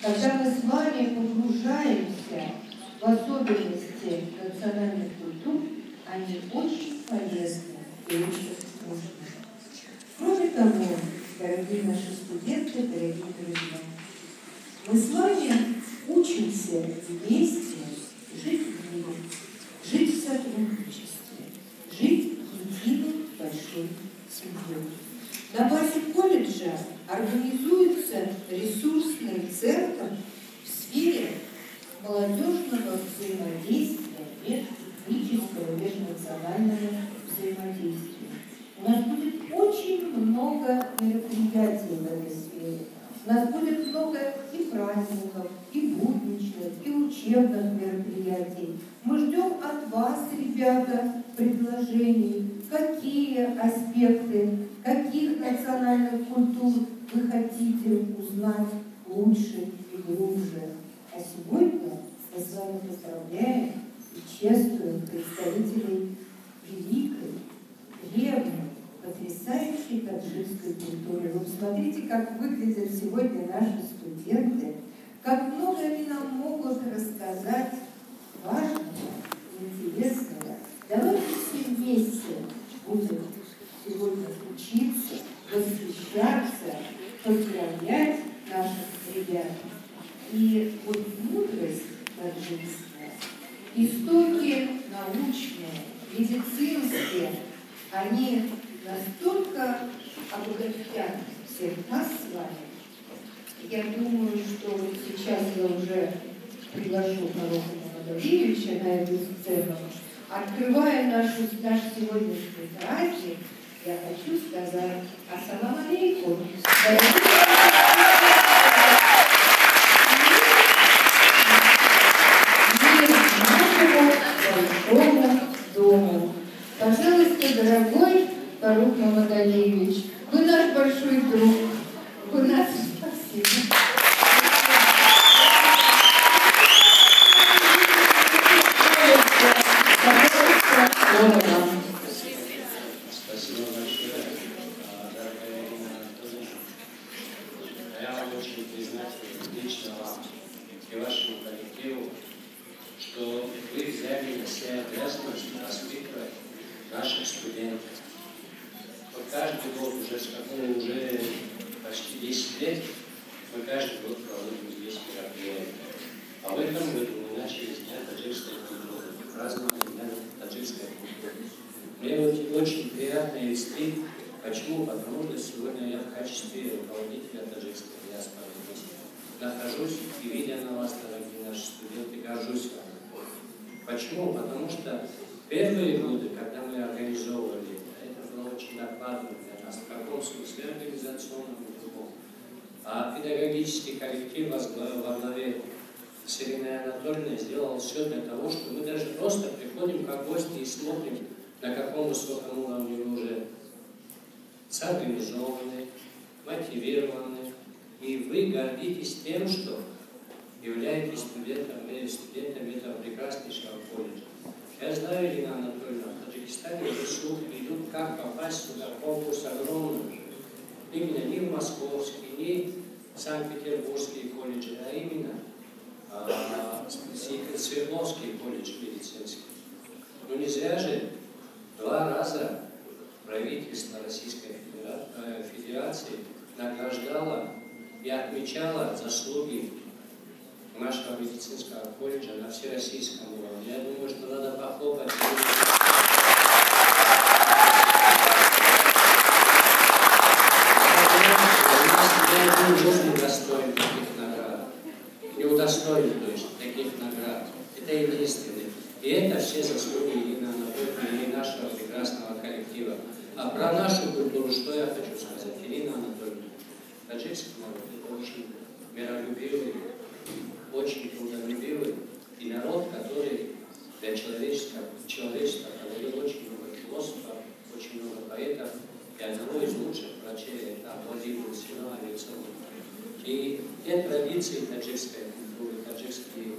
когда мы с вами погружаемся в особенности национальных культур, они очень полезны и очень нужны. Кроме того, дорогие наши студенты, дорогие друзья, мы с вами учимся вместе жить в мире, жить в сотрудничестве, жить единой большой семьей. На базе колледжа организуется ресурсный центр в сфере молодежного взаимодействия, межэтнического, межнационального взаимодействия. У нас будет очень много мероприятий в этой сфере. У нас будет много и праздников, и будничных, и учебных мероприятий. Мы ждем от вас, ребята, предложений, какие аспекты, каких национальных культур вы хотите узнать лучше и глубже. А сегодня мы с вами поздравляем и чествуем представителей великой, древней, потрясающей таджикской культуры. Вы посмотрите, как выглядят сегодня наши студенты, как много они нам могут рассказать важного, интересного. Давайте все вместе будем сегодня учиться, восхищаться, поздравлять наших ребят. И вот мудрость таджикская, истоки научные, медицинские, они настолько обогатят всех нас с вами. Я думаю, что вот сейчас я уже приглашу Парухмана Владимировича на эту сцену. Открывая наш сегодняшний праздник, я хочу сказать ассаламу алейкум. Большому дому. Пожалуйста, дорогой Фарух Мамадалиевич, вы наш большой друг. Вы нас спасибо. Спасибо большое, дорогая Ирина Анатольевна. Я вам очень признателен лично вам и вашему коллективу, что вы взяли на себя обязанность воспитывать наших студентов. Вот каждый год, уже почти 10 лет, мы каждый год проводим здесь мероприятия. А в этом году мы начали с Дня таджикской культуры, праздновали Дня таджикской культуры. Мне очень приятно и вестрит. Почему? Потому что сегодня я в качестве руководителя таджикской диаспоры нахожусь и, видя на вас, дорогие наши студенты, горжусь вами. Почему? Потому что первые годы, когда мы организовывали, это было очень накладно для нас, в каком смысле организационном и другом. А педагогический коллектив во главе с Ириной Анатольевной сделал все для того, что мы даже просто приходим как гости и смотрим, на каком высоком уровне вы уже соорганизованы, мотивированы, и вы гордитесь тем, что являетесь студентами этого прекраснейшего колледжа. Я знаю, Ирина Анатольевна, в Таджикистане уже слухи идут, как попасть сюда, конкурс огромный. Именно не в московский, не в Санкт-Петербургский колледж, а именно Свердловский колледж медицинский. Ну не зря же 2 раза правительство Российской Федерации награждало и отмечало заслуги нашего медицинского колледжа на всероссийском уровне. Я думаю, что надо похлопать. Я не достоин таких наград. Не удостоен, то есть, таких наград. Это единственное. И это все заслуги Ирины Анатольевны и нашего прекрасного коллектива. А про нашу культуру что я хочу сказать? Ирина Анатольевна, таджикский народ — это очень миролюбивый, очень трудолюбивый и народ, который для человечества проводил очень много философов, очень много поэтов, и одного из лучших врачей — это Владимир Сина Александрович. И те традиции таджикской культуры, таджикские